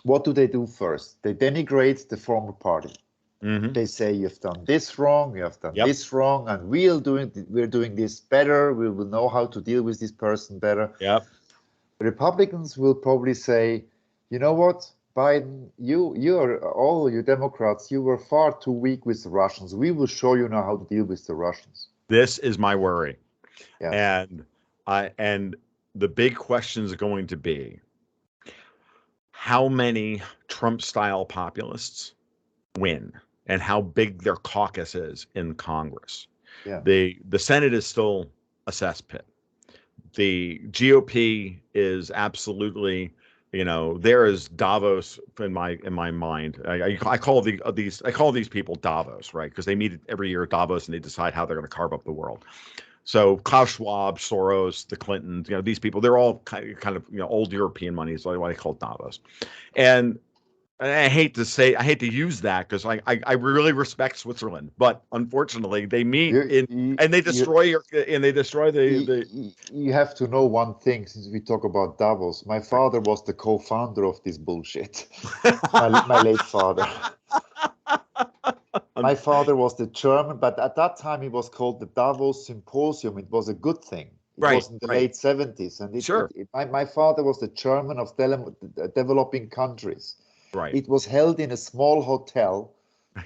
what do they do first? They denigrate the former party. Mm-hmm. They say you've done this wrong, you have done Yep. this wrong, and we're doing this better. We will know how to deal with this person better. Yep. Republicans will probably say, you know what, Biden, all you Democrats, you were far too weak with the Russians. We will show you now how to deal with the Russians. This is my worry. Yeah. And the big question is going to be how many Trump-style populists win and how big their caucus is in Congress. Yeah. The Senate is still a cesspit. The GOP is absolutely, there is Davos in my mind. I call these people Davos, right? Because they meet every year at Davos and they decide how they're going to carve up the world. So Klaus Schwab, Soros, the Clintons, these people, they're all kind of old European money. Is why they call it Davos. And I hate to use that because I really respect Switzerland, but unfortunately they meet and they destroy You have to know one thing since we talk about Davos. My father was the co-founder of this bullshit. my late father. My father was the German, but at that time it was called the Davos Symposium. It was a good thing. It was in the late 70s, and my father was the chairman of developing countries. Right. It was held in a small hotel.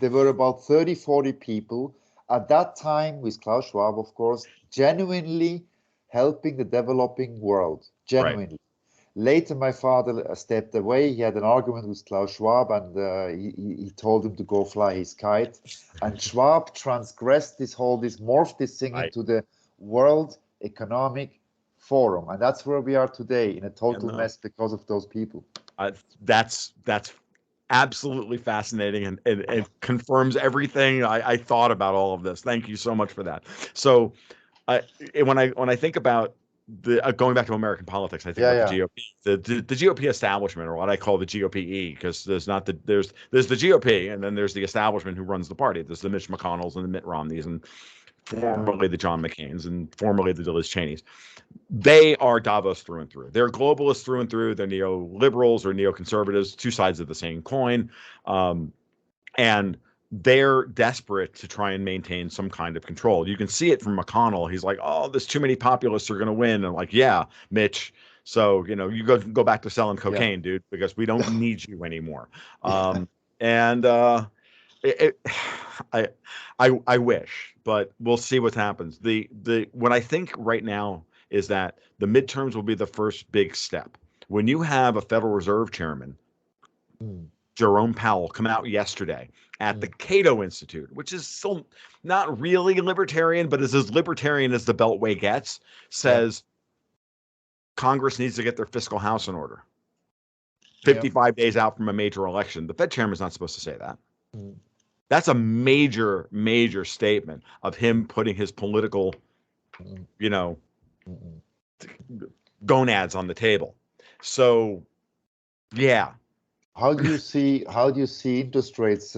There were about 30, 40 people. At that time, with Klaus Schwab, of course, genuinely helping the developing world. Genuinely. Right. Later, my father stepped away. He had an argument with Klaus Schwab, and he told him to go fly his kite. And Schwab transgressed morphed this thing into the World Economic Forum. And that's where we are today, in a total mess because of those people. That's absolutely fascinating and confirms everything I thought about all of this. Thank you so much for that. So when I think about going back to American politics, I think about the GOP, the GOP establishment, or what I call the GOPE, because there's the GOP and then there's the establishment who runs the party. There's the Mitch McConnells and the Mitt Romneys and formerly the John McCains and formerly the Liz Cheneys. They are Davos through and through. They're globalists through and through. They're neoliberals or neoconservatives, two sides of the same coin. And they're desperate to try and maintain some kind of control. You can see it from McConnell. He's like, oh, there's too many populists are going to win. And I'm like, yeah, Mitch. So, you go back to selling cocaine, dude, because we don't need you anymore. I wish, but we'll see what happens. What I think right now is that the midterms will be the first big step. When you have a Federal Reserve chairman, Jerome Powell, come out yesterday at the Cato Institute, which is still not really libertarian, but is as libertarian as the Beltway gets, says Congress needs to get their fiscal house in order. 55 days out from a major election. The Fed chairman's not supposed to say that. That's a major, major statement of him putting his political, gonads on the table. So, yeah. How do you see interest rates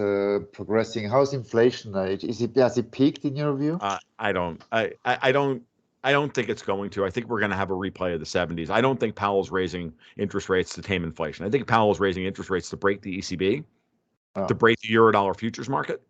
progressing? How's inflation? Has it peaked in your view? I don't think it's going to. I think we're going to have a replay of the 70s. I don't think Powell's raising interest rates to tame inflation. I think Powell's raising interest rates to break the ECB, to break the Eurodollar futures market,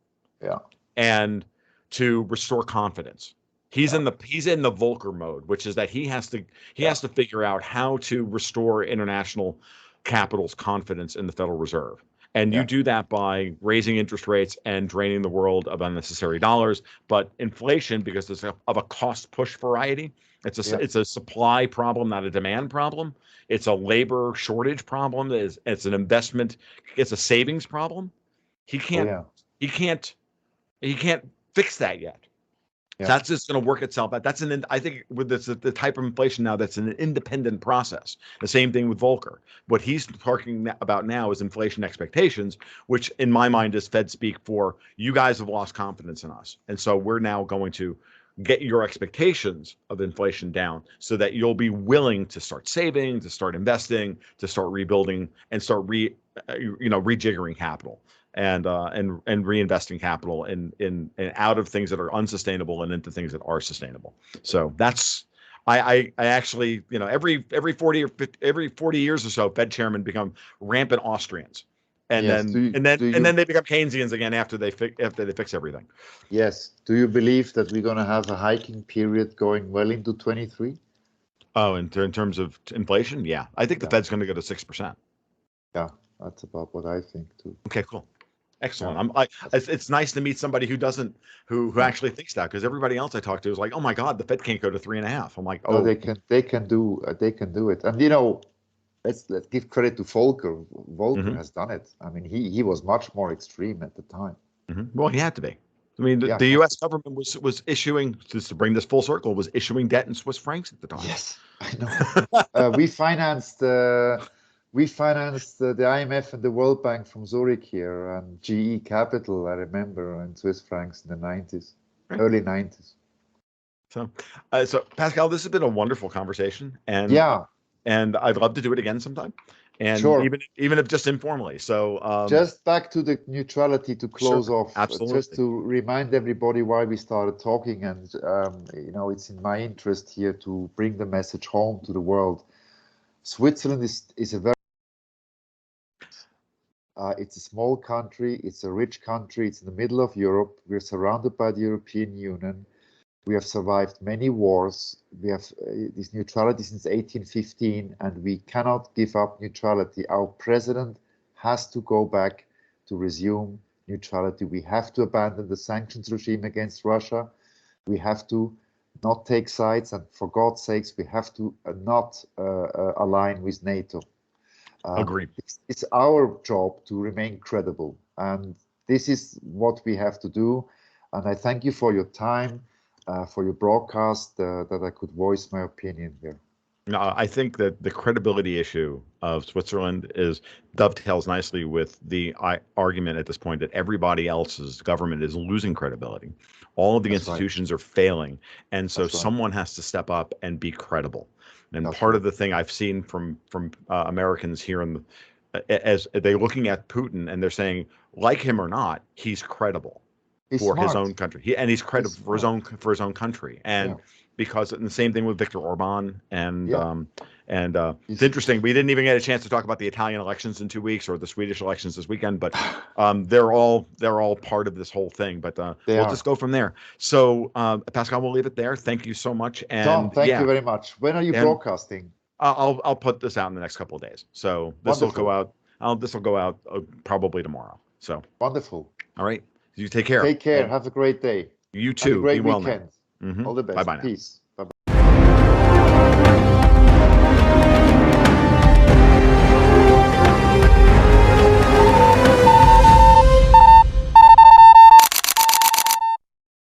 and to restore confidence. He's in the Volcker mode, which is that he has to figure out how to restore international capital's confidence in the Federal Reserve. And you do that by raising interest rates and draining the world of unnecessary dollars. But inflation, because it's of a cost push variety, it's a supply problem, not a demand problem. It's a labor shortage problem. It's an investment. It's a savings problem. He can't fix that yet. That's just going to work itself out. I think with the type of inflation now, that's an independent process. The same thing with Volcker. What he's talking about now is inflation expectations, which in my mind is Fed speak for you guys have lost confidence in us. And so we're now going to get your expectations of inflation down so that you'll be willing to start saving, to start investing, to start rebuilding and start rejiggering capital. And reinvesting capital in out of things that are unsustainable and into things that are sustainable. So that's I actually every 40 years or so, Fed chairmen become rampant Austrians, and Yes. then they become Keynesians again after they fix everything. Yes. Do you believe that we're going to have a hiking period going well into 23? Oh, in terms of inflation, yeah, I think the Fed's going to go to 6%. Yeah, that's about what I think too. Okay, cool. Excellent. Yeah. It's nice to meet somebody who actually thinks that, because everybody else I talk to is like, oh my God, the Fed can't go to 3.5. I'm like, oh, No, they can do it. And you know, let's give credit to Volcker. Volcker has done it. I mean, he was much more extreme at the time. Well, he had to be. I mean, the U.S. government was issuing, just to bring this full circle, was issuing debt in Swiss francs at the time. Yes, I know. We financed the IMF and the World Bank from Zurich here, and GE Capital, I remember, in Swiss francs in the 90s, early 90s. So Pascal, this has been a wonderful conversation, and I'd love to do it again sometime, and even if just informally. So just back to the neutrality to close off. Absolutely. Just to remind everybody why we started talking, and you know, it's in my interest here to bring the message home to the world. Switzerland is a very it's a small country, it's a rich country, it's in the middle of Europe. We're surrounded by the European Union. We have survived many wars. We have this neutrality since 1815, and we cannot give up neutrality. Our president has to go back to resume neutrality. We have to abandon the sanctions regime against Russia. We have to not take sides, and for God's sakes, we have to not align with NATO. Agreed. It's our job to remain credible, and this is what we have to do. And I thank you for your time, for your broadcast, that I could voice my opinion here. No, I think that the credibility issue of Switzerland dovetails nicely with the argument at this point that everybody else's government is losing credibility. All of the institutions are failing, and so someone has to step up and be credible. And part of the thing I've seen from Americans here as they're looking at Putin and they're saying, like him or not, he's credible for his own country. He's credible for his own country. And because, and the same thing with Viktor Orban, and it's interesting. We didn't even get a chance to talk about the Italian elections in 2 weeks or the Swedish elections this weekend, but they're all part of this whole thing. But we'll just go from there. So Pascal, we'll leave it there. Thank you so much. And Tom, thank you very much. When are you broadcasting? I'll put this out in the next couple of days. So this will go out. This will go out probably tomorrow. So wonderful. All right. You take care. Take care. Have a great day. You too. Have a great Be well weekend. now. All the best. Bye-bye now. Peace.